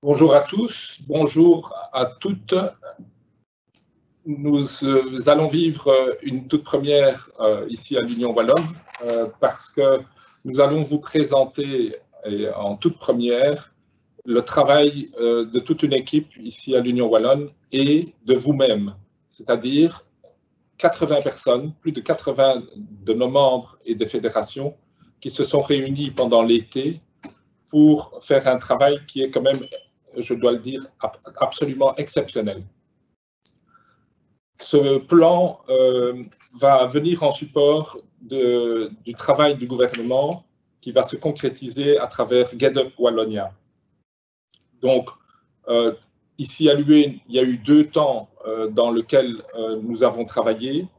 Bonjour à tous, bonjour à toutes. Nous allons vivre une toute première ici à l'Union Wallonne parce que nous allons vous présenter en toute première le travail de toute une équipe ici à l'Union Wallonne et de vous-même, c'est-à-dire 80 personnes, plus de 80 de nos membres et des fédérations qui se sont réunis pendant l'été pour faire un travail qui est quand même, je dois le dire, absolument exceptionnel. Ce plan va venir en support du travail du gouvernement qui va se concrétiser à travers Get Up Wallonia. Donc, ici à l'UE, il y a eu 2 temps dans lesquels nous avons travaillé.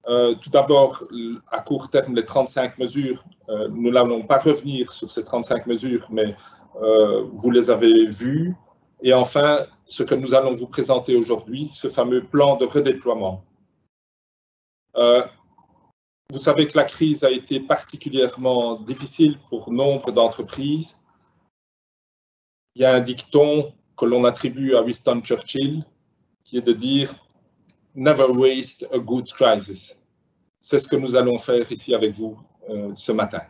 Tout d'abord, à court terme, les 35 mesures, nous n'allons pas revenir sur ces 35 mesures, mais vous les avez vues. Et enfin, ce que nous allons vous présenter aujourd'hui, ce fameux plan de redéploiement. Vous savez que la crise a été particulièrement difficile pour nombre d'entreprises. Il y a un dicton que l'on attribue à Winston Churchill, qui est de dire « Never waste a good crisis ». C'est ce que nous allons faire ici avec vous ce matin.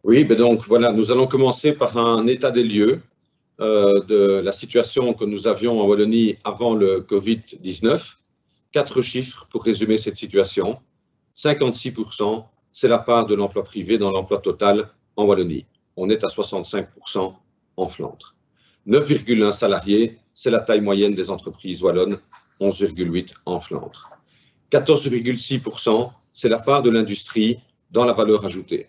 Oui, ben donc voilà, nous allons commencer par un état des lieux de la situation que nous avions en Wallonie avant le Covid-19. 4 chiffres pour résumer cette situation. 56%, c'est la part de l'emploi privé dans l'emploi total en Wallonie. On est à 65% en Flandre. 9,1 salariés, c'est la taille moyenne des entreprises wallonnes, 11,8 en Flandre. 14,6%, c'est la part de l'industrie dans la valeur ajoutée.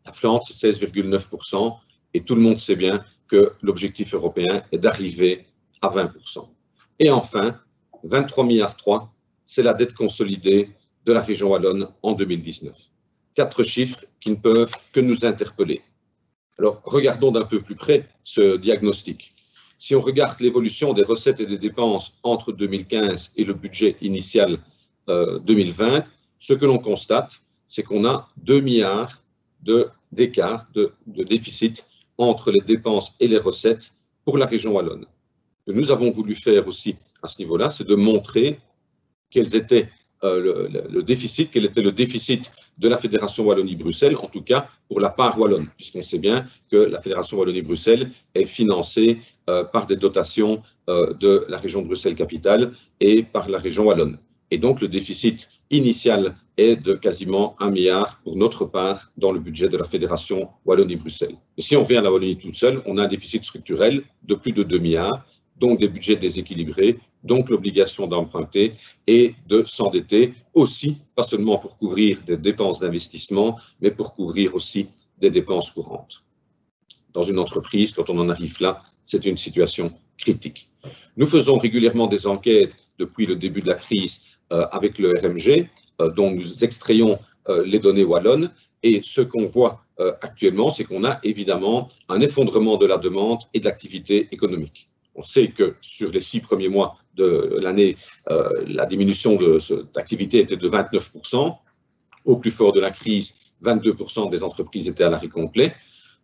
La Flandre, c'est 16,9%, et tout le monde sait bien que l'objectif européen est d'arriver à 20%. Et enfin, 23,3 milliards, c'est la dette consolidée de la région wallonne en 2019. 4 chiffres qui ne peuvent que nous interpeller. Alors, regardons d'un peu plus près ce diagnostic. Si on regarde l'évolution des recettes et des dépenses entre 2015 et le budget initial 2020, ce que l'on constate, c'est qu'on a 2 milliards d'écart, de déficit entre les dépenses et les recettes pour la région wallonne. Ce que nous avons voulu faire aussi à ce niveau-là, c'est de montrer quel était le déficit, quel était le déficit de la Fédération Wallonie-Bruxelles, en tout cas pour la part wallonne, puisqu'on sait bien que la Fédération Wallonie-Bruxelles est financée par des dotations de la région de Bruxelles-Capitale et par la région wallonne. Et donc le déficit initial est de quasiment 1 milliard pour notre part dans le budget de la Fédération Wallonie-Bruxelles. Et si on vient à la Wallonie toute seule, on a un déficit structurel de plus de 2 milliards, donc des budgets déséquilibrés, donc l'obligation d'emprunter et de s'endetter aussi, pas seulement pour couvrir des dépenses d'investissement, mais pour couvrir aussi des dépenses courantes. Dans une entreprise, quand on en arrive là, c'est une situation critique. Nous faisons régulièrement des enquêtes depuis le début de la crise avec le RMG, dont nous extrayons les données wallonnes, et ce qu'on voit actuellement, c'est qu'on a évidemment un effondrement de la demande et de l'activité économique. On sait que sur les 6 premiers mois de l'année, la diminution de cette activité était de 29%. Au plus fort de la crise, 22% des entreprises étaient à l'arrêt complet.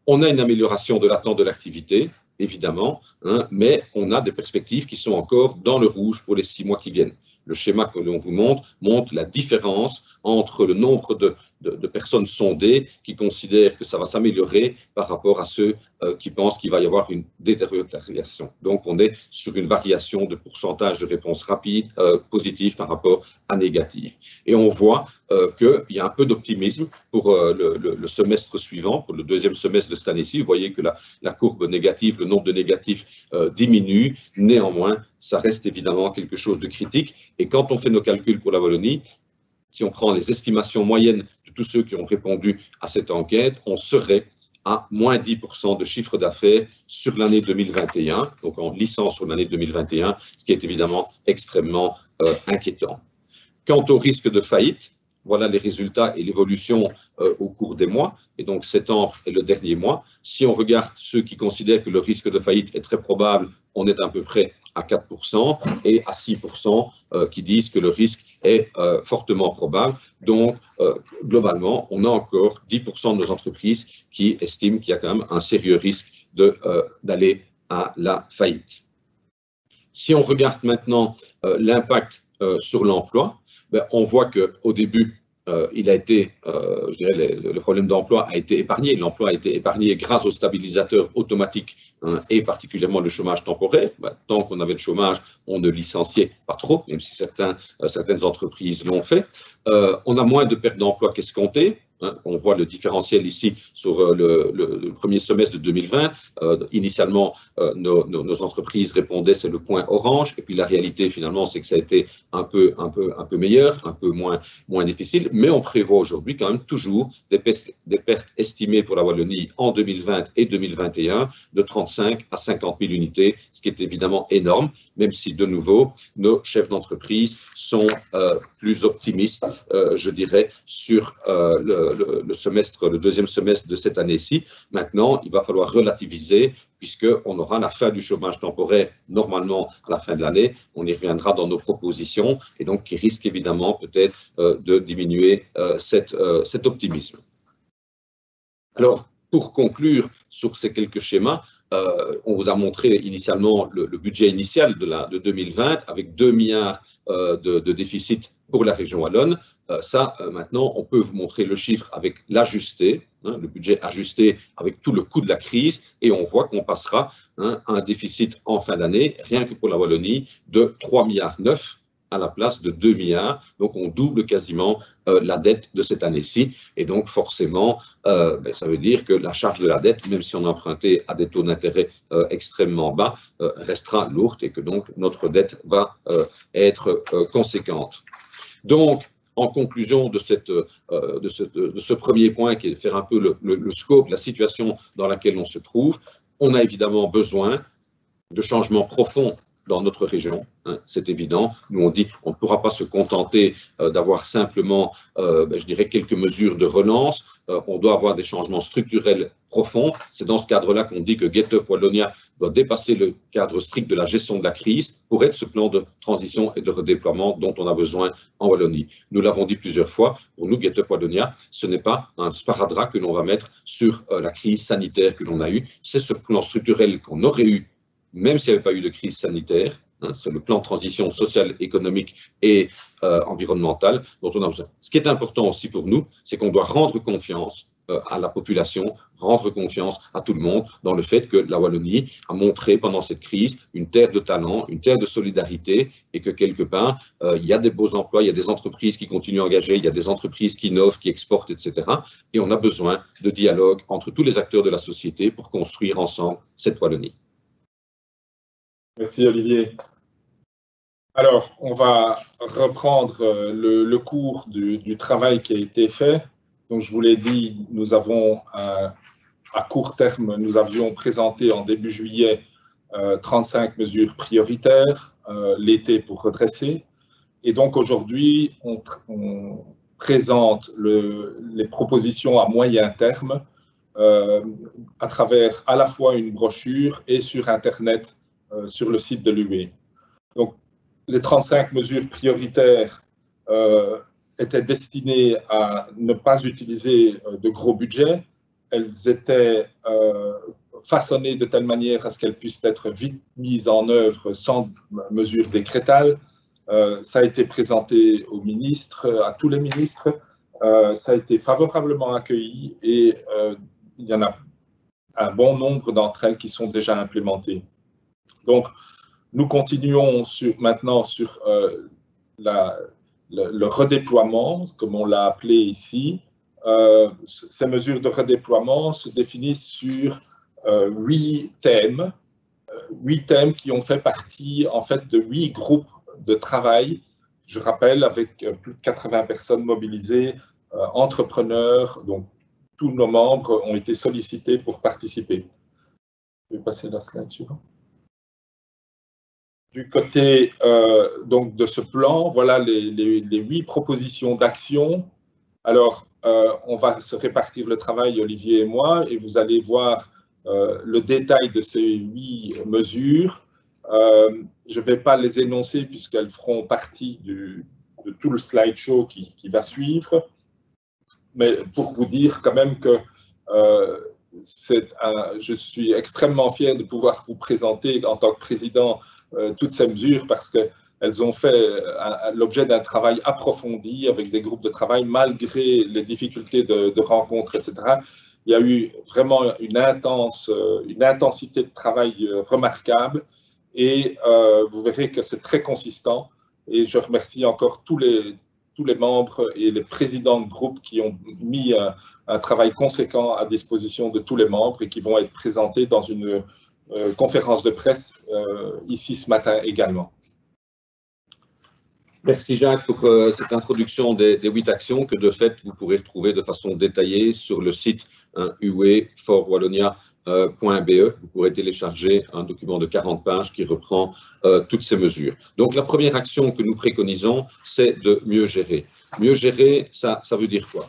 On a une amélioration de l'attente de l'activité, évidemment, mais on a des perspectives qui sont encore dans le rouge pour les 6 mois qui viennent. Le schéma que l'on vous montre la différence entre le nombre de personnes sondées qui considèrent que ça va s'améliorer par rapport à ceux qui pensent qu'il va y avoir une détérioration. Donc, on est sur une variation de pourcentage de réponses rapides, positives par rapport à négatives. Et on voit qu'il y a un peu d'optimisme pour le semestre suivant, pour le 2e semestre de cette année-ci. Vous voyez que la courbe négative, le nombre de négatifs diminue. Néanmoins, ça reste évidemment quelque chose de critique. Et quand on fait nos calculs pour la Wallonie, si on prend les estimations moyennes de tous ceux qui ont répondu à cette enquête, on serait à moins 10% de chiffre d'affaires sur l'année 2021, donc en licence sur l'année 2021, ce qui est évidemment extrêmement inquiétant. Quant au risque de faillite, voilà les résultats et l'évolution au cours des mois, et donc septembre est le dernier mois. Si on regarde ceux qui considèrent que le risque de faillite est très probable, on est à peu près à 4% et à 6% qui disent que le risque est fortement probable. Donc, globalement, on a encore 10% de nos entreprises qui estiment qu'il y a quand même un sérieux risque d'aller à la faillite. Si on regarde maintenant l'impact sur l'emploi, on voit qu'au début, il a été, je dirais, le problème d'emploi a été épargné. L'emploi a été épargné grâce aux stabilisateurs automatiques et particulièrement le chômage temporaire. Tant qu'on avait le chômage, on ne licenciait pas trop, même si certaines entreprises l'ont fait. On a moins de pertes d'emploi qu'escompté. On voit le différentiel ici sur le premier semestre de 2020. Initialement, nos entreprises répondaient, c'est le point orange. Et puis la réalité, finalement, c'est que ça a été un peu meilleur, un peu moins difficile. Mais on prévoit aujourd'hui quand même toujours des pertes estimées pour la Wallonie en 2020 et 2021 de 35 à 50 000 unités, ce qui est évidemment énorme, même si de nouveau, nos chefs d'entreprise sont plus optimistes, je dirais, sur le deuxième semestre de cette année-ci. Maintenant, il va falloir relativiser puisqu'on aura la fin du chômage temporaire normalement à la fin de l'année. On y reviendra dans nos propositions et donc qui risque évidemment peut-être de diminuer cet optimisme. Alors, pour conclure sur ces quelques schémas, on vous a montré initialement le budget initial de 2020 avec 2 milliards de déficit pour la région wallonne. Maintenant, on peut vous montrer le chiffre avec l'ajusté, le budget ajusté avec tout le coût de la crise, et on voit qu'on passera à un déficit en fin d'année, rien que pour la Wallonie, de 3,9 milliards à la place de 2 milliards. Donc, on double quasiment la dette de cette année-ci. Et donc, forcément, ça veut dire que la charge de la dette, même si on a emprunté à des taux d'intérêt extrêmement bas, restera lourde et que donc notre dette va être conséquente. Donc, en conclusion de ce premier point, qui est de faire un peu le scope, la situation dans laquelle on se trouve, on a évidemment besoin de changements profonds dans notre région, c'est évident. Nous, on dit qu'on ne pourra pas se contenter d'avoir simplement, je dirais, quelques mesures de relance. On doit avoir des changements structurels profonds. C'est dans ce cadre-là qu'on dit que Get Up Wallonia doit dépasser le cadre strict de la gestion de la crise pour être ce plan de transition et de redéploiement dont on a besoin en Wallonie. Nous l'avons dit plusieurs fois, pour nous, Get Up Wallonia, ce n'est pas un sparadrap que l'on va mettre sur la crise sanitaire que l'on a eue. C'est ce plan structurel qu'on aurait eu même s'il n'y avait pas eu de crise sanitaire. C'est le plan de transition sociale, économique et environnementale dont on a besoin. Ce qui est important aussi pour nous, c'est qu'on doit rendre confiance à la population, rendre confiance à tout le monde dans le fait que la Wallonie a montré pendant cette crise une terre de talent, une terre de solidarité et que quelque part, il y a des beaux emplois, il y a des entreprises qui continuent à engager, il y a des entreprises qui innovent, qui exportent, etc. Et on a besoin de dialogue entre tous les acteurs de la société pour construire ensemble cette Wallonie. Merci Olivier. Alors, on va reprendre le cours du travail qui a été fait. Donc, je vous l'ai dit, nous avons, à court terme, nous avions présenté en début juillet 35 mesures prioritaires, l'été pour redresser. Et donc, aujourd'hui, on présente les propositions à moyen terme à travers à la fois une brochure et sur Internet, sur le site de l'UE. Donc, les 35 mesures prioritaires étaient destinées à ne pas utiliser de gros budgets. Elles étaient façonnées de telle manière à ce qu'elles puissent être vite mises en œuvre sans mesure décrétale. Ça a été présenté aux ministres, à tous les ministres. Ça a été favorablement accueilli et il y en a un bon nombre d'entre elles qui sont déjà implémentées. Donc, nous continuons maintenant sur le redéploiement, comme on l'a appelé ici. Ces mesures de redéploiement se définissent sur 8 thèmes qui ont fait partie en fait de 8 groupes de travail. Je rappelle, avec plus de 80 personnes mobilisées, entrepreneurs, donc tous nos membres ont été sollicités pour participer. Je vais passer la slide suivante. Du côté donc de ce plan, voilà les 8 propositions d'action. Alors, on va se répartir le travail, Olivier et moi, et vous allez voir le détail de ces 8 mesures. Je ne vais pas les énoncer puisqu'elles feront partie de tout le slideshow qui va suivre, mais pour vous dire quand même que je suis extrêmement fier de pouvoir vous présenter en tant que président toutes ces mesures parce qu'elles ont fait l'objet d'un travail approfondi avec des groupes de travail malgré les difficultés de rencontres, etc. Il y a eu vraiment une intensité de travail remarquable et vous verrez que c'est très consistant. Et je remercie encore tous les membres et les présidents de groupe qui ont mis un travail conséquent à disposition de tous les membres et qui vont être présentés dans une conférence de presse ici ce matin également. Merci Jacques pour cette introduction des 8 actions que de fait vous pourrez retrouver de façon détaillée sur le site uwe-for-wallonia.be. Vous pourrez télécharger un document de 40 pages qui reprend toutes ces mesures. Donc la première action que nous préconisons, c'est de mieux gérer. Mieux gérer, ça veut dire quoi?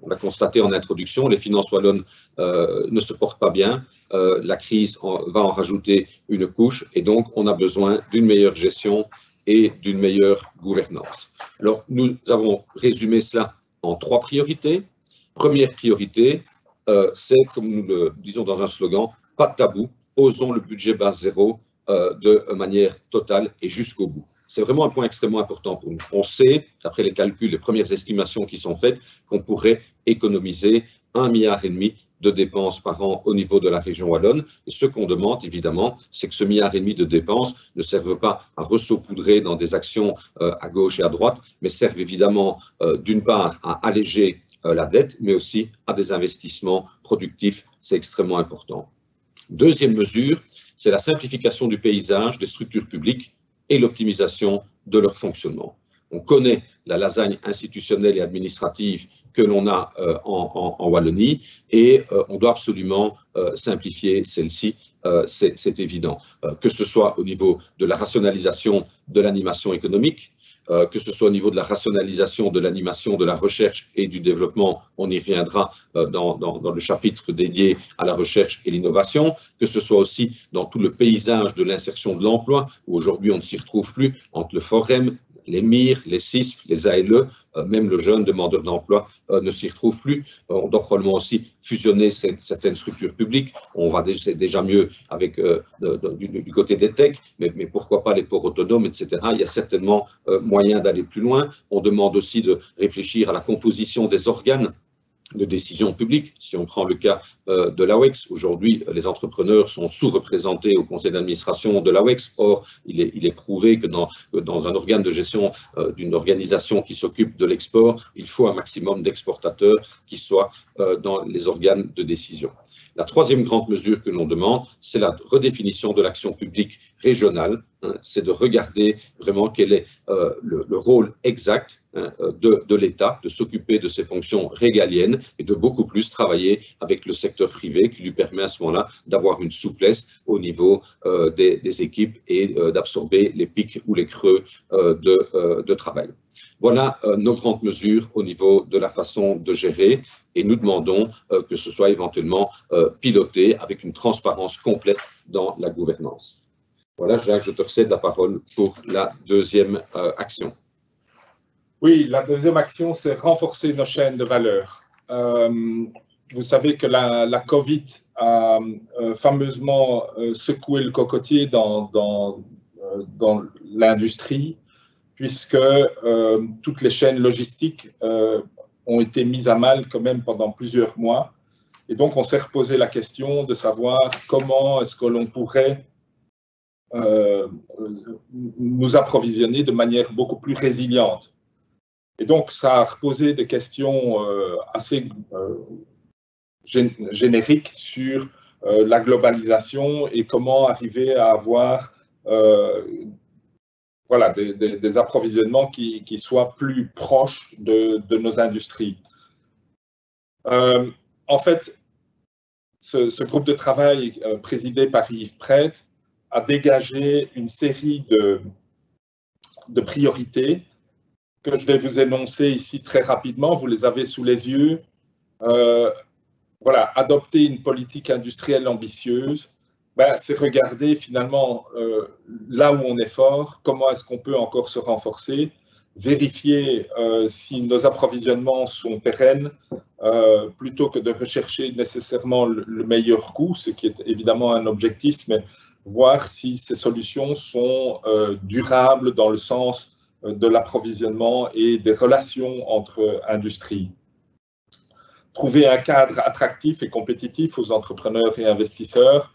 On l'a constaté en introduction, les finances wallonnes ne se portent pas bien, la crise va en rajouter une couche et donc on a besoin d'une meilleure gestion et d'une meilleure gouvernance. Alors nous avons résumé cela en 3 priorités. Première priorité, c'est, comme nous le disons dans un slogan, pas de tabou, osons le budget base zéro de manière totale et jusqu'au bout. C'est vraiment un point extrêmement important pour nous. On sait, d'après les calculs, les premières estimations qui sont faites, qu'on pourrait économiser 1,5 milliard de dépenses par an au niveau de la région wallonne. Et ce qu'on demande, évidemment, c'est que ce 1,5 milliard de dépenses ne serve pas à ressaupouldrer dans des actions à gauche et à droite, mais serve évidemment, d'une part, à alléger la dette, mais aussi à des investissements productifs. C'est extrêmement important. Deuxième mesure, c'est la simplification du paysage des structures publiques et l'optimisation de leur fonctionnement. On connaît la lasagne institutionnelle et administrative que l'on a en Wallonie et on doit absolument simplifier celle-ci, c'est évident. Que ce soit au niveau de la rationalisation de l'animation économique, que ce soit au niveau de la rationalisation de l'animation de la recherche et du développement, on y reviendra dans le chapitre dédié à la recherche et l'innovation, que ce soit aussi dans tout le paysage de l'insertion de l'emploi, où aujourd'hui on ne s'y retrouve plus, entre le Forem, les MIR, les CISF, les ALE, même le jeune demandeur d'emploi ne s'y retrouve plus. On doit probablement aussi fusionner certaines structures publiques. On va déjà mieux avec du côté des techs, mais pourquoi pas les ports autonomes, etc. Il y a certainement moyen d'aller plus loin. On demande aussi de réfléchir à la composition des organes de décision publique. Si on prend le cas de l'AWEX, aujourd'hui, les entrepreneurs sont sous-représentés au conseil d'administration de l'AWEX. Or, il est prouvé que dans un organe de gestion d'une organisation qui s'occupe de l'export, il faut un maximum d'exportateurs qui soient dans les organes de décision. La troisième grande mesure que l'on demande, c'est la redéfinition de l'action publique régionale. C'est de regarder vraiment quel est le rôle exact de l'État, de s'occuper de ses fonctions régaliennes et de beaucoup plus travailler avec le secteur privé qui lui permet à ce moment-là d'avoir une souplesse au niveau des équipes et d'absorber les pics ou les creux de travail. Voilà nos grandes mesures au niveau de la façon de gérer et nous demandons que ce soit éventuellement piloté avec une transparence complète dans la gouvernance. Voilà, Jacques, je te cède la parole pour la deuxième action. Oui, la deuxième action, c'est renforcer nos chaînes de valeur. Vous savez que la Covid a fameusement secoué le cocotier dans l'industrie, puisque toutes les chaînes logistiques ont été mises à mal quand même pendant plusieurs mois. Et donc, on s'est reposé la question de savoir comment est-ce que l'on pourrait nous approvisionner de manière beaucoup plus résiliente. Et donc, ça a reposé des questions assez génériques sur la globalisation et comment arriver à avoir voilà, des approvisionnements qui soient plus proches de nos industries. En fait, ce groupe de travail présidé par Yves Prête a dégagé une série de priorités que je vais vous énoncer ici très rapidement. Vous les avez sous les yeux. Voilà, adopter une politique industrielle ambitieuse, Ben, c'est regarder finalement là où on est fort, comment est-ce qu'on peut encore se renforcer, vérifier si nos approvisionnements sont pérennes, plutôt que de rechercher nécessairement le meilleur coût, ce qui est évidemment un objectif, mais voir si ces solutions sont durables dans le sens de l'approvisionnement et des relations entre industries. Trouver un cadre attractif et compétitif aux entrepreneurs et investisseurs.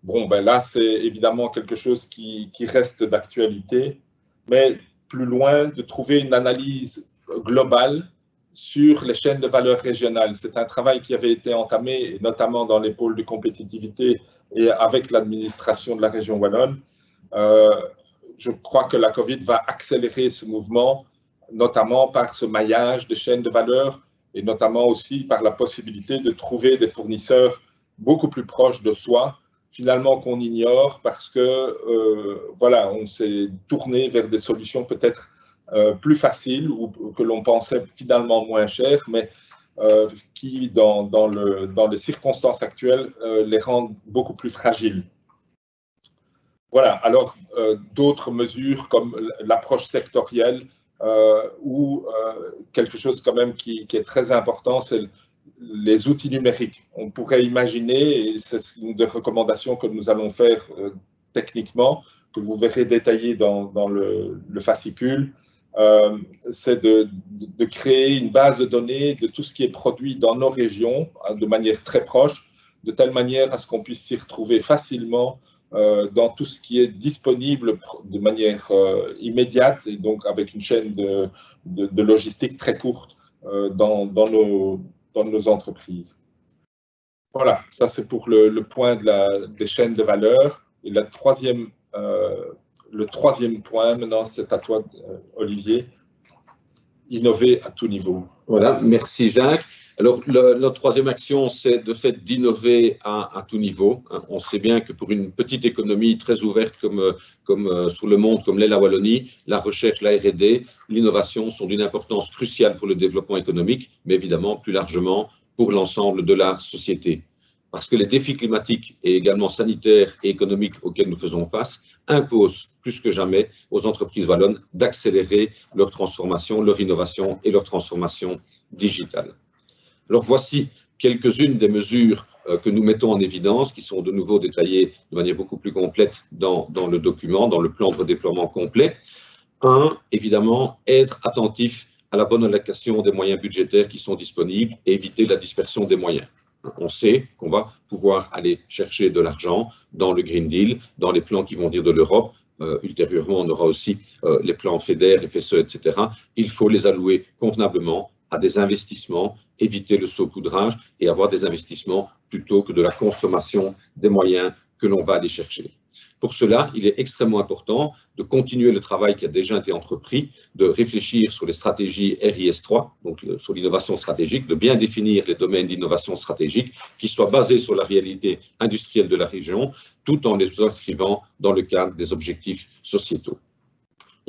Bon, ben là, c'est évidemment quelque chose qui reste d'actualité, mais plus loin, de trouver une analyse globale sur les chaînes de valeur régionales. C'est un travail qui avait été entamé, notamment dans les pôles de compétitivité et avec l'administration de la région wallonne. Je crois que la Covid va accélérer ce mouvement, notamment par ce maillage des chaînes de valeur et notamment aussi par la possibilité de trouver des fournisseurs beaucoup plus proches de soi, finalement qu'on ignore parce que voilà, on s'est tourné vers des solutions peut-être plus faciles ou que l'on pensait finalement moins chères, mais qui, dans les circonstances actuelles, les rendent beaucoup plus fragiles. Voilà, alors d'autres mesures comme l'approche sectorielle ou quelque chose quand même qui est très important, c'est les outils numériques. On pourrait imaginer, et c'est une des recommandations que nous allons faire techniquement, que vous verrez détaillé dans le fascicule, c'est de créer une base de données de tout ce qui est produit dans nos régions de manière très proche, de telle manière à ce qu'on puisse s'y retrouver facilement dans tout ce qui est disponible de manière immédiate et donc avec une chaîne de logistique très courte dans nos entreprises. Voilà, ça c'est pour le point des chaînes de valeur. Et le troisième point, maintenant c'est à toi Olivier, innover à tout niveau. Voilà, merci Jacques. Alors, la troisième action, c'est de fait d'innover à tout niveau. On sait bien que pour une petite économie très ouverte comme sur le monde, comme l'est la Wallonie, la recherche, la R&D, l'innovation sont d'une importance cruciale pour le développement économique, mais évidemment plus largement pour l'ensemble de la société. Parce que les défis climatiques et également sanitaires et économiques auxquels nous faisons face imposent plus que jamais aux entreprises wallonnes d'accélérer leur transformation, leur innovation et leur transformation digitale. Alors voici quelques-unes des mesures que nous mettons en évidence, qui sont de nouveau détaillées de manière beaucoup plus complète dans le document, dans le plan de redéploiement complet. Évidemment, être attentif à la bonne allocation des moyens budgétaires qui sont disponibles et éviter la dispersion des moyens. On sait qu'on va pouvoir aller chercher de l'argent dans le Green Deal, dans les plans qui vont venir de l'Europe. Ultérieurement, on aura aussi les plans FEDER, FSE, etc. Il faut les allouer convenablement à des investissements, éviter le saupoudrage et avoir des investissements plutôt que de la consommation des moyens que l'on va aller chercher. Pour cela, il est extrêmement important de continuer le travail qui a déjà été entrepris, de réfléchir sur les stratégies RIS3, donc sur l'innovation stratégique, de bien définir les domaines d'innovation stratégique qui soient basés sur la réalité industrielle de la région, tout en les inscrivant dans le cadre des objectifs sociétaux.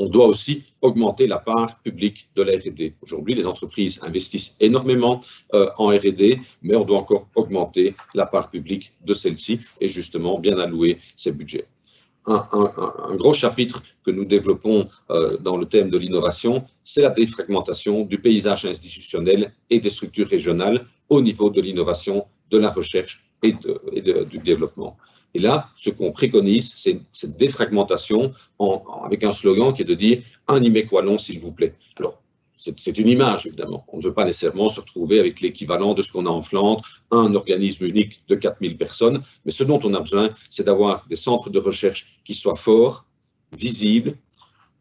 On doit aussi augmenter la part publique de la R&D. Aujourd'hui, les entreprises investissent énormément en R&D, mais on doit encore augmenter la part publique de celle-ci et justement bien allouer ses budgets. Un gros chapitre que nous développons dans le thème de l'innovation, c'est la défragmentation du paysage institutionnel et des structures régionales au niveau de l'innovation, de la recherche et du développement. Et là, ce qu'on préconise, c'est cette défragmentation avec un slogan qui est de dire « un IMEC wallon, s'il vous plaît ». Alors, c'est une image, évidemment. On ne veut pas nécessairement se retrouver avec l'équivalent de ce qu'on a en Flandre, un organisme unique de 4000 personnes. Mais ce dont on a besoin, c'est d'avoir des centres de recherche qui soient forts, visibles,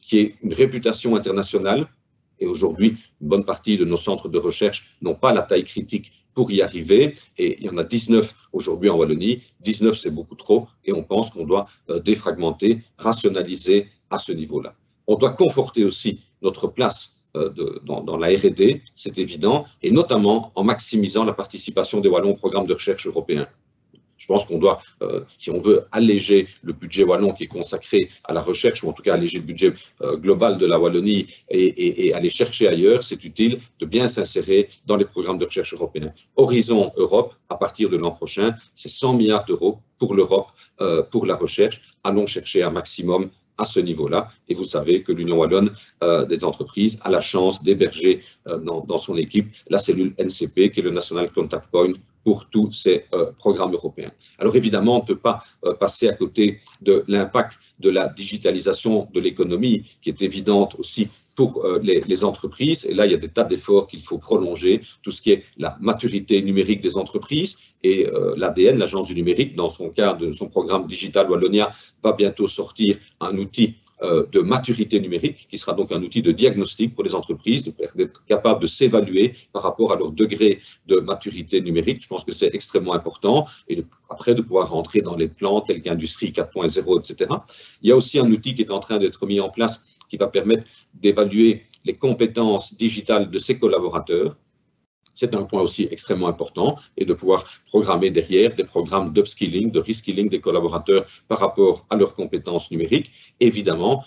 qui aient une réputation internationale. Et aujourd'hui, une bonne partie de nos centres de recherche n'ont pas la taille critique pour y arriver, et il y en a 19 aujourd'hui en Wallonie. 19, c'est beaucoup trop, et on pense qu'on doit défragmenter, rationaliser à ce niveau-là. On doit conforter aussi notre place dans la R&D, c'est évident, et notamment en maximisant la participation des Wallons au programme de recherche européen. Je pense qu'on doit, si on veut alléger le budget wallon qui est consacré à la recherche, ou en tout cas alléger le budget global de la Wallonie et aller chercher ailleurs, c'est utile de bien s'insérer dans les programmes de recherche européens. Horizon Europe, à partir de l'an prochain, c'est 100 milliards d'euros pour l'Europe, pour la recherche. Allons chercher un maximum à ce niveau-là. Et vous savez que l'Union wallonne des entreprises a la chance d'héberger dans son équipe la cellule NCP, qui est le National Contact Point, pour tous ces programmes européens. Alors évidemment, on ne peut pas passer à côté de l'impact de la digitalisation de l'économie, qui est évidente aussi pour les entreprises. Et là, il y a des tas d'efforts qu'il faut prolonger, tout ce qui est la maturité numérique des entreprises. Et l'ADN, l'Agence du numérique, dans son cadre de son programme Digital Wallonia, va bientôt sortir un outil de maturité numérique, qui sera donc un outil de diagnostic pour les entreprises, d'être capable de s'évaluer par rapport à leur degré de maturité numérique. Je pense que c'est extrêmement important. Et après, de pouvoir rentrer dans les plans tels qu'Industrie 4.0, etc. Il y a aussi un outil qui est en train d'être mis en place qui va permettre d'évaluer les compétences digitales de ses collaborateurs. C'est un point aussi extrêmement important, et de pouvoir programmer derrière des programmes d'upskilling, de reskilling des collaborateurs par rapport à leurs compétences numériques. Évidemment,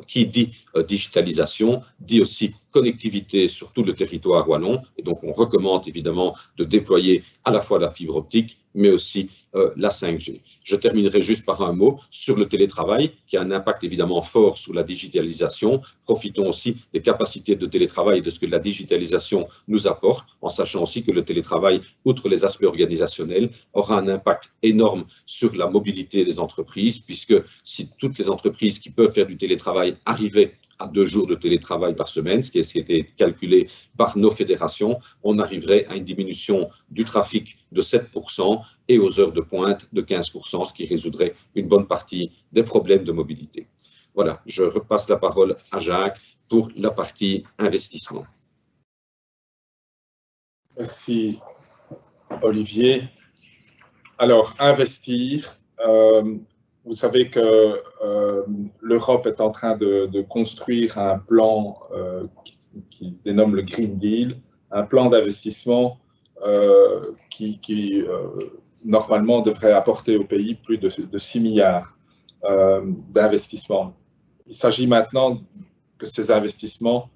qui dit digitalisation, dit aussi connectivité sur tout le territoire wallon, et donc on recommande évidemment de déployer à la fois la fibre optique, mais aussi la 5G. Je terminerai juste par un mot sur le télétravail, qui a un impact évidemment fort sur la digitalisation. Profitons aussi des capacités de télétravail et de ce que la digitalisation nous apporte, en sachant aussi que le télétravail, outre les aspects organisationnels, aura un impact énorme sur la mobilité des entreprises, puisque si toutes les entreprises qui peuvent faire du télétravail arrivaient à 2 jours de télétravail par semaine, ce qui a été calculé par nos fédérations, on arriverait à une diminution du trafic de 7% et aux heures de pointe de 15%, ce qui résoudrait une bonne partie des problèmes de mobilité. Voilà, je repasse la parole à Jacques pour la partie investissement. Merci, Olivier. Alors, investir. Vous savez que l'Europe est en train de construire un plan qui se dénomme le Green Deal, un plan d'investissement qui normalement devrait apporter au pays plus de 6 milliards d'investissements. Il s'agit maintenant que ces investissements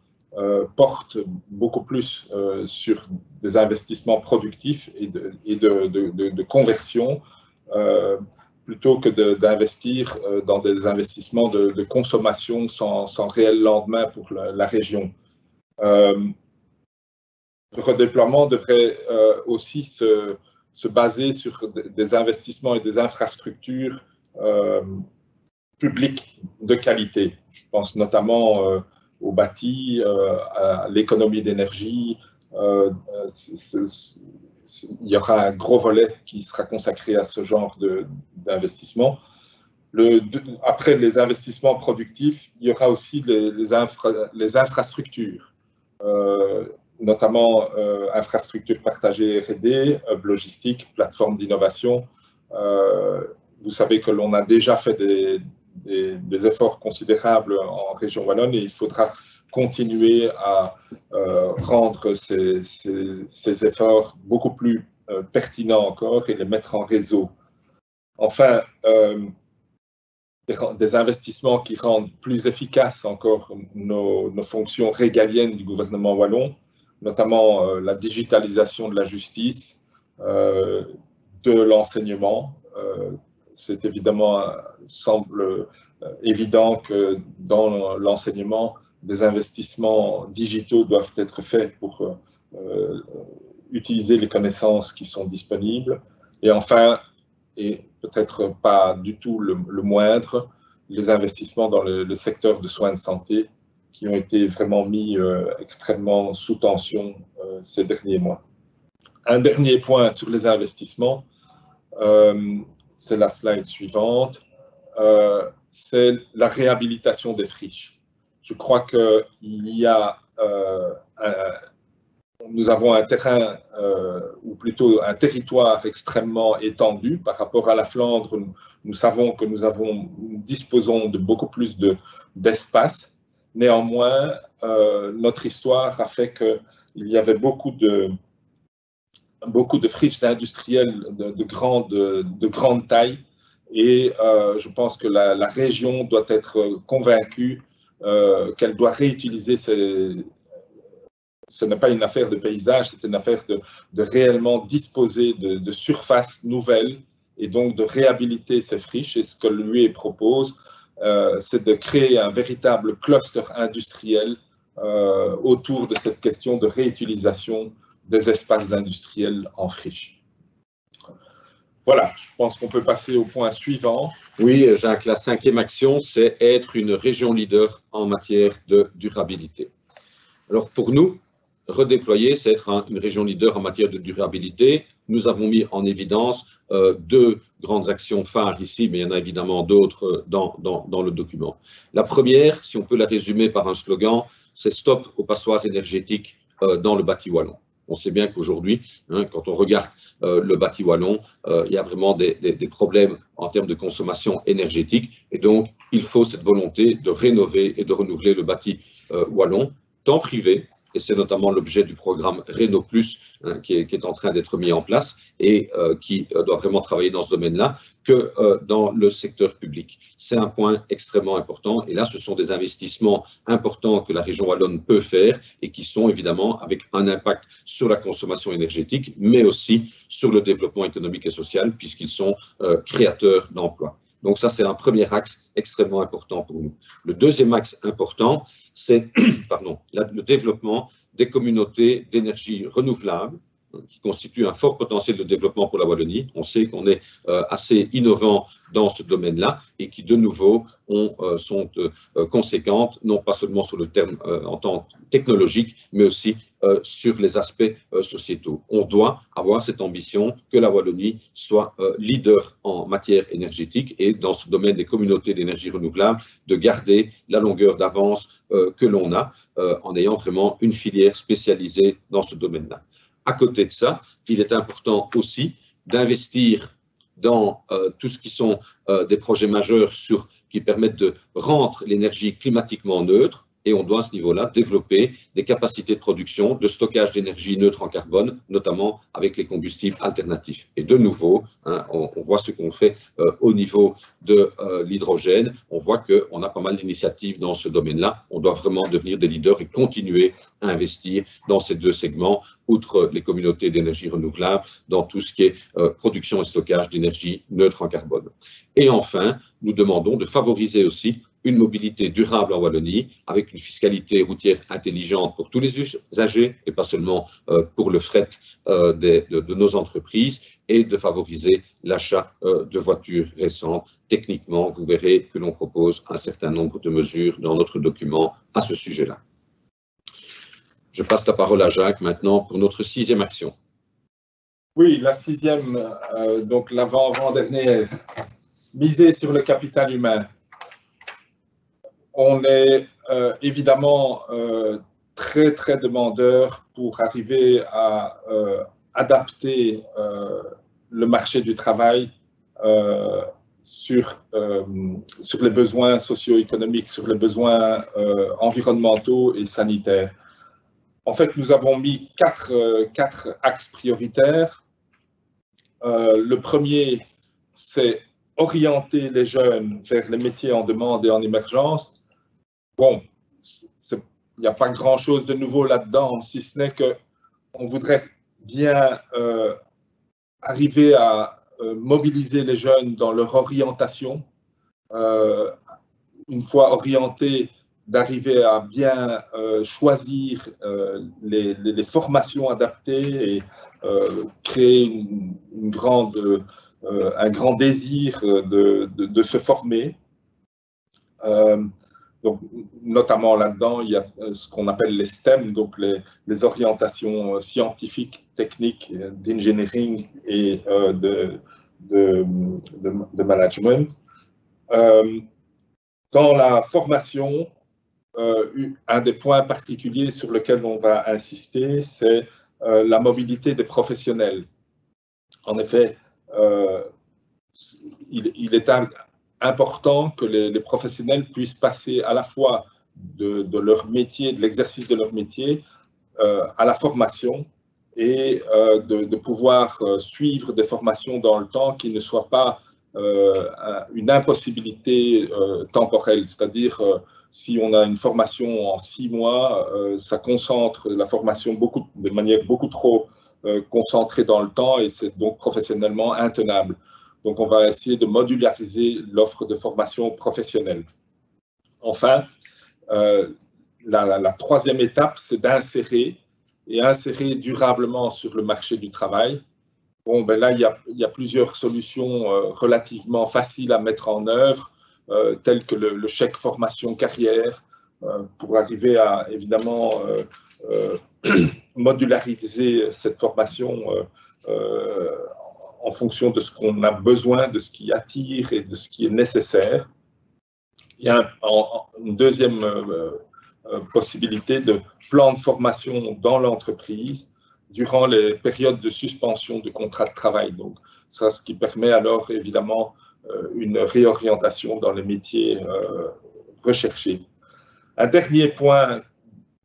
portent beaucoup plus sur des investissements productifs et de conversion, plutôt que d'investir dans des investissements de consommation sans réel lendemain pour la région. Le redéploiement devrait aussi se baser sur des investissements et des infrastructures publiques de qualité. Je pense notamment au bâti, à l'économie d'énergie. Il y aura un gros volet qui sera consacré à ce genre d'investissement. Après les investissements productifs, il y aura aussi les infrastructures, notamment infrastructures partagées R&D, hub logistique, plateforme d'innovation. Vous savez que l'on a déjà fait des efforts considérables en région wallonne et il faudra continuer à rendre ces efforts beaucoup plus pertinents encore et les mettre en réseau. Enfin, des investissements qui rendent plus efficaces encore nos fonctions régaliennes du gouvernement wallon, notamment la digitalisation de la justice, de l'enseignement. C'est évidemment, semble évident que dans l'enseignement, des investissements digitaux doivent être faits pour utiliser les connaissances qui sont disponibles. Et enfin, et peut-être pas du tout le moindre, les investissements dans le secteur de soins de santé qui ont été vraiment mis extrêmement sous tension ces derniers mois. Un dernier point sur les investissements, c'est la slide suivante, c'est la réhabilitation des friches. Je crois qu'il y a nous avons un terrain, ou plutôt un territoire extrêmement étendu par rapport à la Flandre. Nous savons que nous disposons de beaucoup plus d'espace. Néanmoins, notre histoire a fait qu'il y avait beaucoup beaucoup de friches industrielles de grande taille. Et je pense que la région doit être convaincue qu'elle doit réutiliser ce n'est pas une affaire de paysage, c'est une affaire de réellement disposer de surfaces nouvelles et donc de réhabiliter ces friches. Et ce que l'UE propose, c'est de créer un véritable cluster industriel autour de cette question de réutilisation des espaces industriels en friche. Voilà, je pense qu'on peut passer au point suivant. Oui, Jacques, la 5e action, c'est être une région leader en matière de durabilité. Alors pour nous, redéployer, c'est être une région leader en matière de durabilité. Nous avons mis en évidence 2 grandes actions phares ici, mais il y en a évidemment d'autres dans le document. La première, si on peut la résumer par un slogan, c'est « Stop aux passoires énergétiques dans le bâti wallon ». On sait bien qu'aujourd'hui, quand on regarde le bâti wallon, il y a vraiment des problèmes en termes de consommation énergétique. Et donc, il faut cette volonté de rénover et de renouveler le bâti wallon, tant privé, et c'est notamment l'objet du programme Réno Plus qui est en train d'être mis en place et qui doit vraiment travailler dans ce domaine-là, que dans le secteur public. C'est un point extrêmement important et là, ce sont des investissements importants que la région wallonne peut faire et qui sont évidemment avec un impact sur la consommation énergétique, mais aussi sur le développement économique et social puisqu'ils sont créateurs d'emplois. Donc ça, c'est un premier axe extrêmement important pour nous. Le deuxième axe important, c'est le développement des communautés d'énergie renouvelable qui constituent un fort potentiel de développement pour la Wallonie. On sait qu'on est assez innovant dans ce domaine-là et qui, de nouveau, sont conséquentes, non pas seulement sur le terme en tant que technologique, mais aussi sur les aspects sociétaux. On doit avoir cette ambition que la Wallonie soit leader en matière énergétique et dans ce domaine des communautés d'énergie renouvelable, de garder la longueur d'avance que l'on a en ayant vraiment une filière spécialisée dans ce domaine-là. À côté de ça, il est important aussi d'investir dans tout ce qui sont des projets majeurs qui permettent de rendre l'énergie climatiquement neutre. Et on doit à ce niveau-là développer des capacités de production, de stockage d'énergie neutre en carbone, notamment avec les combustibles alternatifs. Et de nouveau, on voit ce qu'on fait au niveau de l'hydrogène. On voit qu'on a pas mal d'initiatives dans ce domaine-là. On doit vraiment devenir des leaders et continuer à investir dans ces 2 segments, outre les communautés d'énergie renouvelable, dans tout ce qui est production et stockage d'énergie neutre en carbone. Et enfin, nous demandons de favoriser aussi une mobilité durable en Wallonie, avec une fiscalité routière intelligente pour tous les usagers, et pas seulement pour le fret de nos entreprises, et de favoriser l'achat de voitures récentes. Techniquement, vous verrez que l'on propose un certain nombre de mesures dans notre document à ce sujet-là. Je passe la parole à Jacques maintenant pour notre 6e action. Oui, la 6e, donc l'avant-dernière, miser sur le capital humain. On est évidemment très, très demandeur pour arriver à adapter le marché du travail sur les besoins socio-économiques, sur les besoins environnementaux et sanitaires. En fait, nous avons mis quatre axes prioritaires. Le premier, c'est orienter les jeunes vers les métiers en demande et en émergence. Bon, il n'y a pas grand-chose de nouveau là-dedans, si ce n'est qu'on voudrait bien arriver à mobiliser les jeunes dans leur orientation. Une fois orientés, d'arriver à bien choisir les formations adaptées et créer un grand désir de se former. Donc, notamment là-dedans, il y a ce qu'on appelle les STEM, donc les orientations scientifiques, techniques, d'engineering et de management. Dans la formation, un des points particuliers sur lequel on va insister, c'est la mobilité des professionnels. En effet, il est important que les professionnels puissent passer à la fois de leur métier, de l'exercice de leur métier, à la formation et de pouvoir suivre des formations dans le temps qui ne soient pas une impossibilité temporelle, c'est-à-dire si on a une formation en 6 mois, ça concentre la formation de manière beaucoup trop concentrée dans le temps et c'est donc professionnellement intenable. Donc on va essayer de modulariser l'offre de formation professionnelle. Enfin, la troisième étape, c'est d'insérer durablement sur le marché du travail. Bon, ben là, il y a plusieurs solutions relativement faciles à mettre en œuvre, telles que le chèque formation carrière, pour arriver à, évidemment, modulariser cette formation en fonction de ce qu'on a besoin, de ce qui attire et de ce qui est nécessaire. Il y a une deuxième possibilité de plan de formation dans l'entreprise durant les périodes de suspension de contrat de travail. Donc, ça, ce qui permet alors évidemment une réorientation dans les métiers recherchés. Un dernier point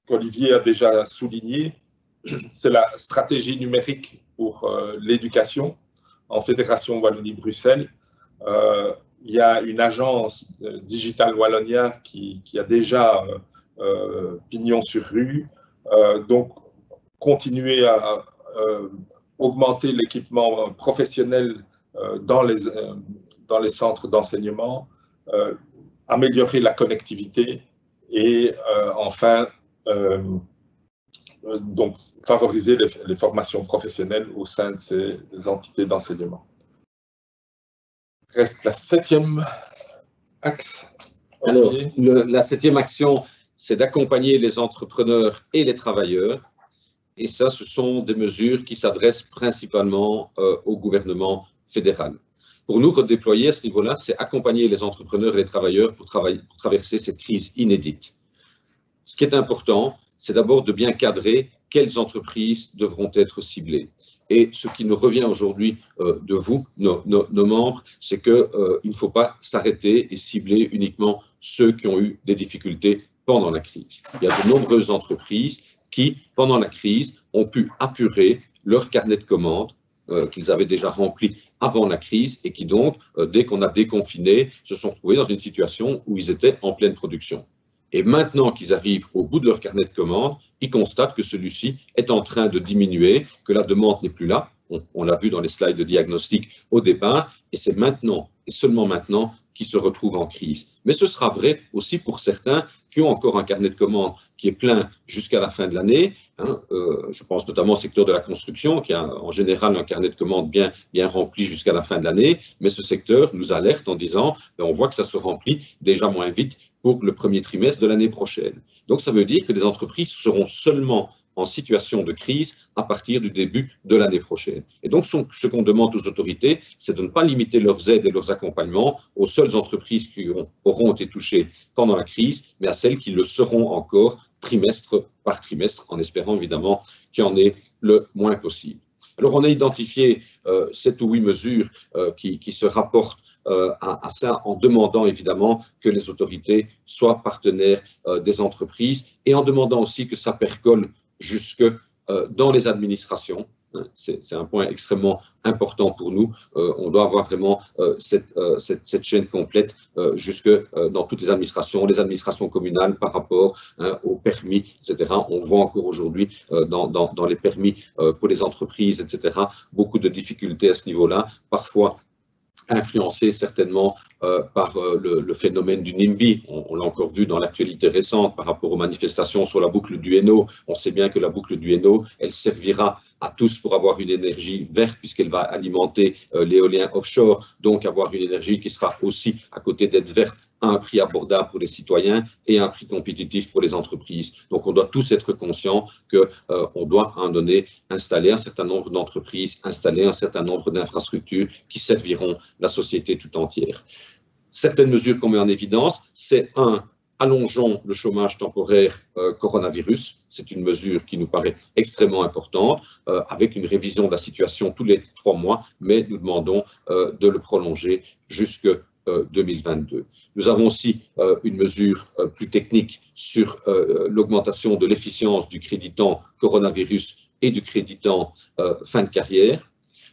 qu'Olivier a déjà souligné, c'est la stratégie numérique pour l'éducation en Fédération Wallonie-Bruxelles. Il y a une agence Digital Wallonia qui a déjà pignon sur rue. Donc, continuer à augmenter l'équipement professionnel dans les centres d'enseignement, améliorer la connectivité et enfin, donc, favoriser les formations professionnelles au sein de ces entités d'enseignement. Reste la 7e axe. Alors, la 7e action, c'est d'accompagner les entrepreneurs et les travailleurs. Et ça, ce sont des mesures qui s'adressent principalement au gouvernement fédéral. Pour nous, redéployer à ce niveau-là, c'est accompagner les entrepreneurs et les travailleurs pour traverser cette crise inédite. Ce qui est important, c'est d'abord de bien cadrer quelles entreprises devront être ciblées. Et ce qui nous revient aujourd'hui de vous, nos membres, c'est qu'il ne faut pas s'arrêter et cibler uniquement ceux qui ont eu des difficultés pendant la crise. Il y a de nombreuses entreprises qui, pendant la crise, ont pu apurer leur carnet de commandes qu'ils avaient déjà rempli avant la crise et qui donc, dès qu'on a déconfiné, se sont retrouvés dans une situation où ils étaient en pleine production. Et maintenant qu'ils arrivent au bout de leur carnet de commandes, ils constatent que celui-ci est en train de diminuer, que la demande n'est plus là. On l'a vu dans les slides de diagnostic au départ, et c'est maintenant, et seulement maintenant, qu'ils se retrouvent en crise. Mais ce sera vrai aussi pour certains qui ont encore un carnet de commandes qui est plein jusqu'à la fin de l'année. Je pense notamment au secteur de la construction, qui a en général un carnet de commandes bien rempli jusqu'à la fin de l'année. Mais ce secteur nous alerte en disant, on voit que ça se remplit déjà moins vite pour le premier trimestre de l'année prochaine. Donc ça veut dire que les entreprises seront seulement en situation de crise à partir du début de l'année prochaine. Et donc, ce qu'on demande aux autorités, c'est de ne pas limiter leurs aides et leurs accompagnements aux seules entreprises qui auront été touchées pendant la crise, mais à celles qui le seront encore trimestre par trimestre, en espérant évidemment qu'il y en ait le moins possible. Alors, on a identifié 7 ou 8 mesures qui se rapportent à ça, en demandant évidemment que les autorités soient partenaires des entreprises et en demandant aussi que ça percole jusque dans les administrations. C'est un point extrêmement important pour nous. On doit avoir vraiment cette chaîne complète jusque dans toutes les administrations communales par rapport aux permis, etc. On voit encore aujourd'hui dans les permis pour les entreprises, etc., beaucoup de difficultés à ce niveau-là, parfois influencé certainement par le phénomène du NIMBY. On l'a encore vu dans l'actualité récente par rapport aux manifestations sur la boucle du Hainaut. On sait bien que la boucle du Hainaut, elle servira à tous pour avoir une énergie verte puisqu'elle va alimenter l'éolien offshore, donc avoir une énergie qui sera aussi, à côté d'être verte, à un prix abordable pour les citoyens et à un prix compétitif pour les entreprises. Donc, on doit tous être conscients qu'on doit à un moment donné installer un certain nombre d'entreprises, installer un certain nombre d'infrastructures qui serviront la société tout entière. Certaines mesures qu'on met en évidence, c'est allongeons le chômage temporaire coronavirus. C'est une mesure qui nous paraît extrêmement importante, avec une révision de la situation tous les 3 mois, mais nous demandons de le prolonger jusque 2022. Nous avons aussi une mesure plus technique sur l'augmentation de l'efficience du créditant coronavirus et du créditant fin de carrière.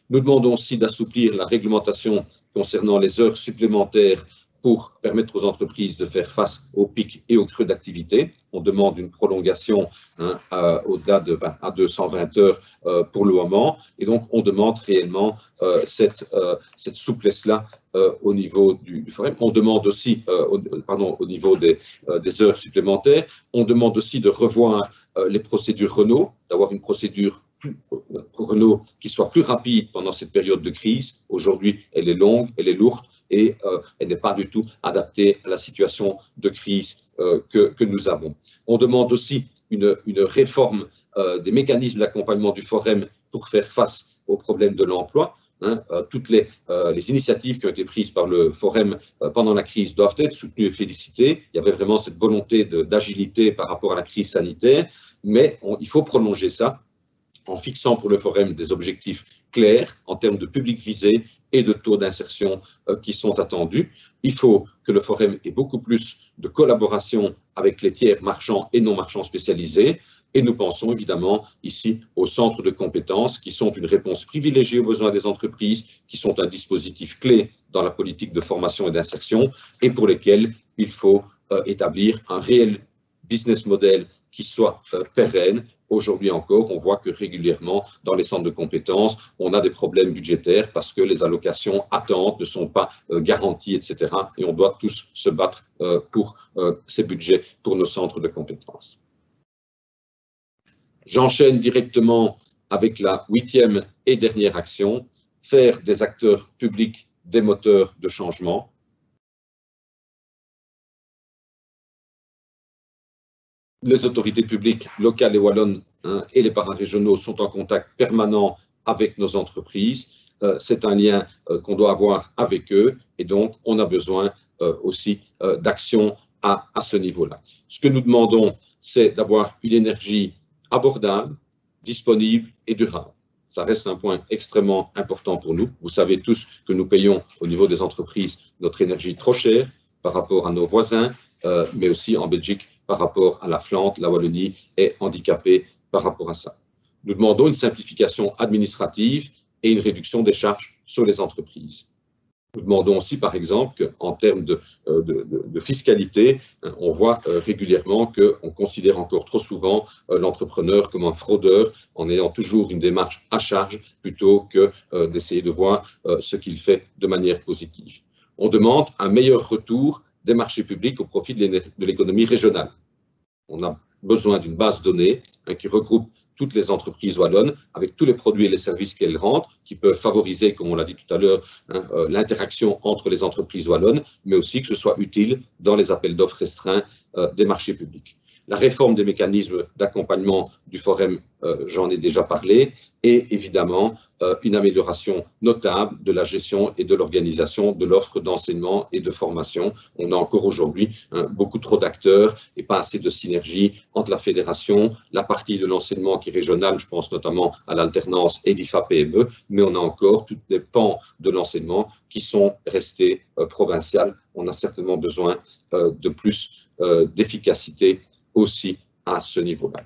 Nous demandons aussi d'assouplir la réglementation concernant les heures supplémentaires pour permettre aux entreprises de faire face aux pics et aux creux d'activité. On demande une prolongation au-delà à 220 heures pour le moment. Et donc, on demande réellement cette souplesse-là au niveau du forum. On demande aussi, au niveau des heures supplémentaires, on demande aussi de revoir les procédures Renault, d'avoir une procédure Renault qui soit plus rapide pendant cette période de crise. Aujourd'hui, elle est longue, elle est lourde et elle n'est pas du tout adaptée à la situation de crise que nous avons. On demande aussi une réforme des mécanismes d'accompagnement du Forum pour faire face aux problèmes de l'emploi. Toutes les initiatives qui ont été prises par le Forum pendant la crise doivent être soutenues et félicitées. Il y avait vraiment cette volonté d'agilité par rapport à la crise sanitaire, mais il faut prolonger ça en fixant pour le Forum des objectifs clairs en termes de public visé et de taux d'insertion qui sont attendus. Il faut que le Forum ait beaucoup plus de collaboration avec les tiers marchands et non marchands spécialisés. Et nous pensons évidemment ici aux centres de compétences qui sont une réponse privilégiée aux besoins des entreprises, qui sont un dispositif clé dans la politique de formation et d'insertion et pour lesquels il faut établir un réel business model qui soit pérenne. Aujourd'hui encore, on voit que régulièrement, dans les centres de compétences, on a des problèmes budgétaires parce que les allocations attentes ne sont pas garanties, etc. Et on doit tous se battre pour ces budgets pour nos centres de compétences. J'enchaîne directement avec la 8e et dernière action, faire des acteurs publics des moteurs de changement. Les autorités publiques locales et wallonnes et les pararégionaux sont en contact permanent avec nos entreprises. C'est un lien qu'on doit avoir avec eux et donc on a besoin aussi d'actions à ce niveau-là. Ce que nous demandons, c'est d'avoir une énergie abordable, disponible et durable. Ça reste un point extrêmement important pour nous. Vous savez tous que nous payons au niveau des entreprises notre énergie trop chère par rapport à nos voisins, mais aussi en Belgique par rapport à la Flandre. La Wallonie est handicapée par rapport à ça. Nous demandons une simplification administrative et une réduction des charges sur les entreprises. Nous demandons aussi, par exemple, qu'en termes de fiscalité, on voit régulièrement qu'on considère encore trop souvent l'entrepreneur comme un fraudeur en ayant toujours une démarche à charge plutôt que d'essayer de voir ce qu'il fait de manière positive. On demande un meilleur retour des marchés publics au profit de l'économie régionale. On a besoin d'une base de données qui regroupe toutes les entreprises wallonnes, avec tous les produits et les services qu'elles rendent, qui peuvent favoriser, comme on l'a dit tout à l'heure, l'interaction entre les entreprises wallonnes, mais aussi que ce soit utile dans les appels d'offres restreints des marchés publics. La réforme des mécanismes d'accompagnement du Forum, j'en ai déjà parlé, et évidemment une amélioration notable de la gestion et de l'organisation de l'offre d'enseignement et de formation. On a encore aujourd'hui beaucoup trop d'acteurs et pas assez de synergie entre la fédération, la partie de l'enseignement qui est régionale, je pense notamment à l'alternance et l'IFA-PME, mais on a encore tous les pans de l'enseignement qui sont restés provinciales. On a certainement besoin de plus d'efficacité aussi à ce niveau-là.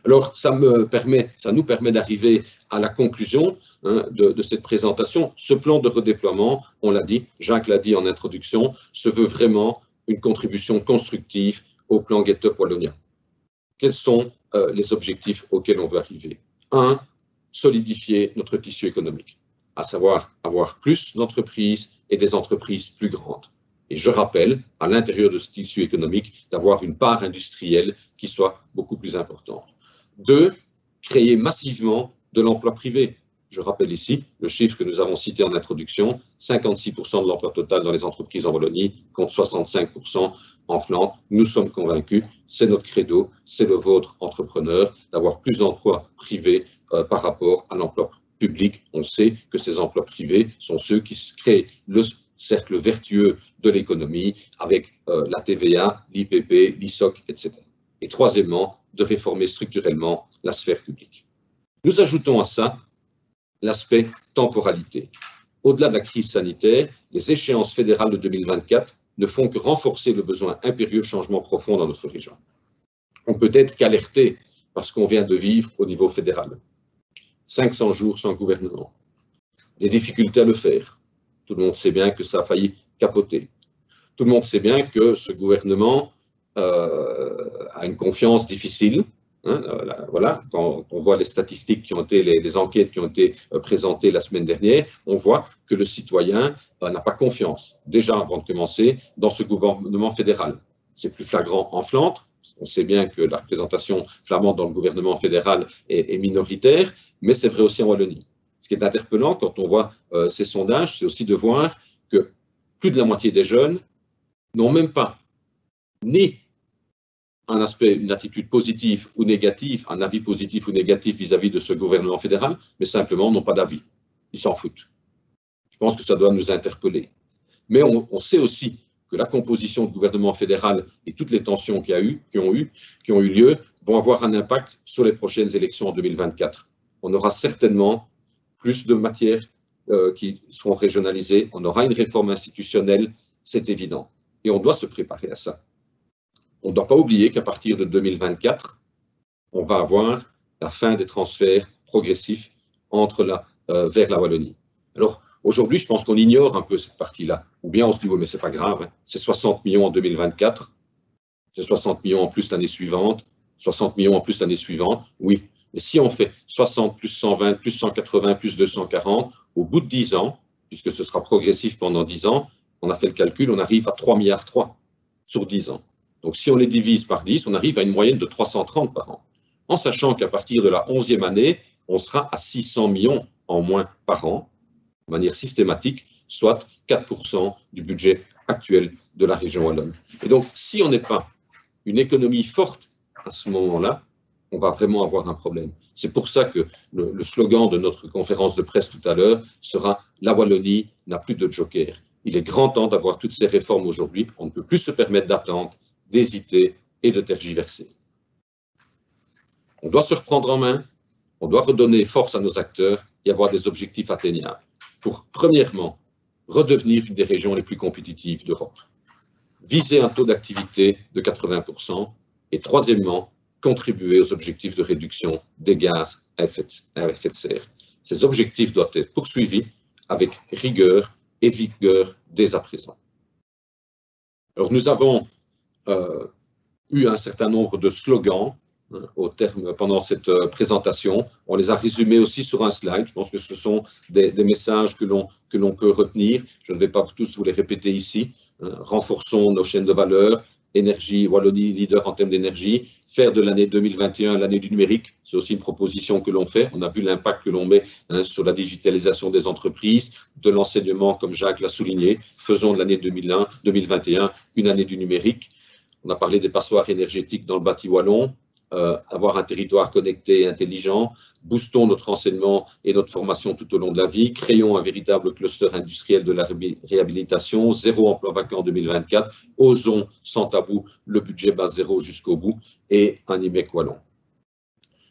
Alors, ça nous permet d'arriver à la conclusion de cette présentation. Ce plan de redéploiement, on l'a dit, Jacques l'a dit en introduction, se veut vraiment une contribution constructive au plan Get Up Wallonia. Quels sont les objectifs auxquels on veut arriver? 1, solidifier notre tissu économique, à savoir avoir plus d'entreprises et des entreprises plus grandes. Et je rappelle, à l'intérieur de ce tissu économique, d'avoir une part industrielle qui soit beaucoup plus importante. 2, créer massivement de l'emploi privé. Je rappelle ici le chiffre que nous avons cité en introduction, 56% de l'emploi total dans les entreprises en Wallonie contre 65% en Flandre. Nous sommes convaincus, c'est notre credo, c'est le vôtre, entrepreneurs, d'avoir plus d'emplois privés par rapport à l'emploi public. On sait que ces emplois privés sont ceux qui créent le cercle vertueux de l'économie avec la TVA, l'IPP, l'ISOC, etc. Et troisièmement, de réformer structurellement la sphère publique. Nous ajoutons à ça l'aspect temporalité. Au-delà de la crise sanitaire, les échéances fédérales de 2024 ne font que renforcer le besoin impérieux de changement profond dans notre région. On peut être qu'alerté parce qu'on vient de vivre au niveau fédéral. 500 jours sans gouvernement. Des difficultés à le faire. Tout le monde sait bien que ça a failli capoter. Tout le monde sait bien que ce gouvernement a une confiance difficile. Voilà, quand on voit les statistiques qui ont été, les enquêtes qui ont été présentées la semaine dernière, on voit que le citoyen n'a pas confiance, déjà avant de commencer, dans ce gouvernement fédéral. C'est plus flagrant en Flandre. On sait bien que la représentation flamande dans le gouvernement fédéral est minoritaire, mais c'est vrai aussi en Wallonie. Ce qui est interpellant quand on voit ces sondages, c'est aussi de voir que plus de la moitié des jeunes n'ont même pas ni un aspect, une attitude positive ou négative, un avis positif ou négatif vis-à-vis de ce gouvernement fédéral, mais simplement n'ont pas d'avis. Ils s'en foutent. Je pense que ça doit nous interpeller. Mais on sait aussi que la composition du gouvernement fédéral et toutes les tensions qui ont eu lieu vont avoir un impact sur les prochaines élections en 2024. On aura certainement plus de matières qui seront régionalisées, on aura une réforme institutionnelle, c'est évident. Et on doit se préparer à ça. On ne doit pas oublier qu'à partir de 2024, on va avoir la fin des transferts progressifs vers la Wallonie. Alors, aujourd'hui, je pense qu'on ignore un peu cette partie-là. Ou bien on se dit, oui, mais c'est pas grave, hein. C'est 60 millions en 2024, c'est 60 millions en plus l'année suivante, 60 millions en plus l'année suivante, oui. Mais si on fait 60 plus 120, plus 180, plus 240, au bout de 10 ans, puisque ce sera progressif pendant 10 ans, on a fait le calcul, on arrive à 3,3 milliards sur 10 ans. Donc si on les divise par 10, on arrive à une moyenne de 330 par an. En sachant qu'à partir de la 11e année, on sera à 600 millions en moins par an, de manière systématique, soit 4% du budget actuel de la région wallonne. Et donc, si on n'est pas une économie forte à ce moment-là, on va vraiment avoir un problème. C'est pour ça que le slogan de notre conférence de presse tout à l'heure sera « La Wallonie n'a plus de joker ». Il est grand temps d'avoir toutes ces réformes aujourd'hui. On ne peut plus se permettre d'attendre, d'hésiter et de tergiverser. On doit se reprendre en main, on doit redonner force à nos acteurs et avoir des objectifs atteignables pour, premièrement, redevenir une des régions les plus compétitives d'Europe, viser un taux d'activité de 80% et, troisièmement, contribuer aux objectifs de réduction des gaz à effet de serre. Ces objectifs doivent être poursuivis avec rigueur et vigueur dès à présent. Alors, nous avons eu un certain nombre de slogans pendant cette présentation. On les a résumés aussi sur un slide. Je pense que ce sont des messages que l'on peut retenir. Je ne vais pas tous vous les répéter ici. Renforçons nos chaînes de valeur. Énergie, Wallonie, leader en termes d'énergie. Faire de l'année 2021 l'année du numérique. C'est aussi une proposition que l'on fait. On a vu l'impact que l'on met sur la digitalisation des entreprises, de l'enseignement, comme Jacques l'a souligné. Faisons de l'année 2021 une année du numérique. On a parlé des passoires énergétiques dans le bâti wallon. Avoir un territoire connecté et intelligent, boostons notre enseignement et notre formation tout au long de la vie, créons un véritable cluster industriel de la réhabilitation, 0 emploi vacant en 2024, osons sans tabou le budget base zéro jusqu'au bout et un IMEC wallon.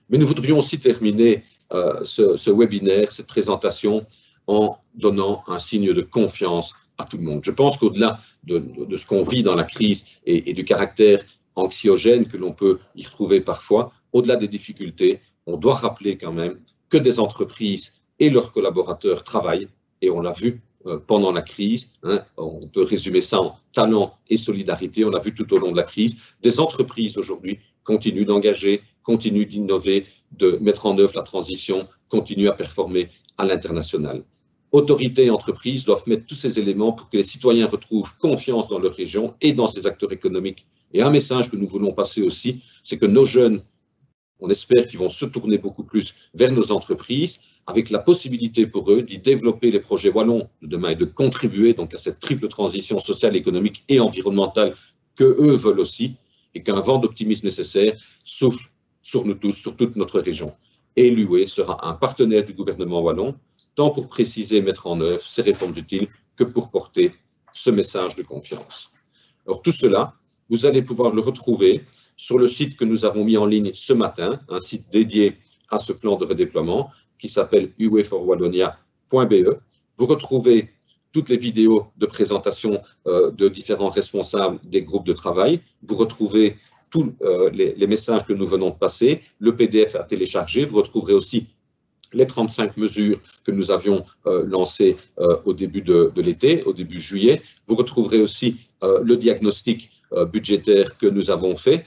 Mais nous voudrions aussi terminer ce webinaire, cette présentation, en donnant un signe de confiance à tout le monde. Je pense qu'au-delà de ce qu'on vit dans la crise et du caractère anxiogène que l'on peut y retrouver parfois, au-delà des difficultés, on doit rappeler quand même que des entreprises et leurs collaborateurs travaillent, et on l'a vu pendant la crise, on peut résumer ça en talent et solidarité, on l'a vu tout au long de la crise, des entreprises aujourd'hui continuent d'engager, continuent d'innover, de mettre en œuvre la transition, continuent à performer à l'international. Autorités et entreprises doivent mettre tous ces éléments pour que les citoyens retrouvent confiance dans leur région et dans ces acteurs économiques. Et un message que nous voulons passer aussi, c'est que nos jeunes, on espère qu'ils vont se tourner beaucoup plus vers nos entreprises, avec la possibilité pour eux d'y développer les projets wallons de demain et de contribuer donc à cette triple transition sociale, économique et environnementale que eux veulent aussi, et qu'un vent d'optimisme nécessaire souffle sur nous tous, sur toute notre région. Et l'UE sera un partenaire du gouvernement wallon, tant pour préciser et mettre en œuvre ces réformes utiles que pour porter ce message de confiance. Alors tout cela, vous allez pouvoir le retrouver sur le site que nous avons mis en ligne ce matin, un site dédié à ce plan de redéploiement qui s'appelle ueforwallonia.be. Vous retrouvez toutes les vidéos de présentation de différents responsables des groupes de travail. Vous retrouvez tous les messages que nous venons de passer, le PDF à télécharger. Vous retrouverez aussi les 35 mesures que nous avions lancées au début de l'été, au début juillet. Vous retrouverez aussi le diagnostic budgétaire que nous avons fait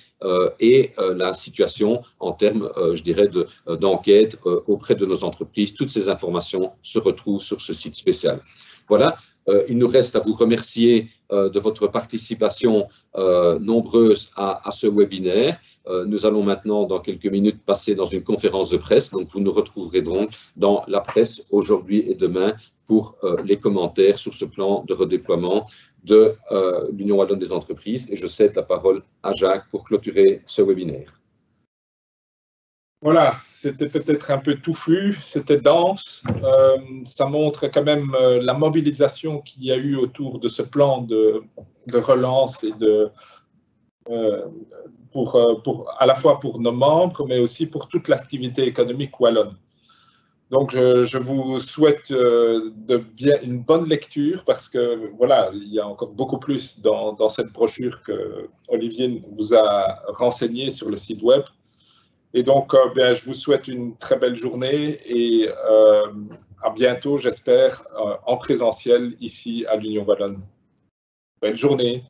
et la situation en termes, je dirais, d'enquête auprès de nos entreprises. Toutes ces informations se retrouvent sur ce site spécial. Voilà, il nous reste à vous remercier de votre participation nombreuse à ce webinaire. Nous allons maintenant, dans quelques minutes, passer dans une conférence de presse. Donc, vous nous retrouverez donc dans la presse aujourd'hui et demain pour les commentaires sur ce plan de redéploiement de l'Union wallonne des entreprises. Et je cède la parole à Jacques pour clôturer ce webinaire. Voilà, c'était peut-être un peu touffu, c'était dense. Ça montre quand même la mobilisation qu'il y a eu autour de ce plan de relance et à la fois pour nos membres, mais aussi pour toute l'activité économique wallonne. Donc, je vous souhaite une bonne lecture parce que, voilà, il y a encore beaucoup plus dans cette brochure que Olivier vous a renseigné sur le site web. Et donc, bien, je vous souhaite une très belle journée et à bientôt, j'espère, en présentiel ici à l'Union wallonne. Belle journée.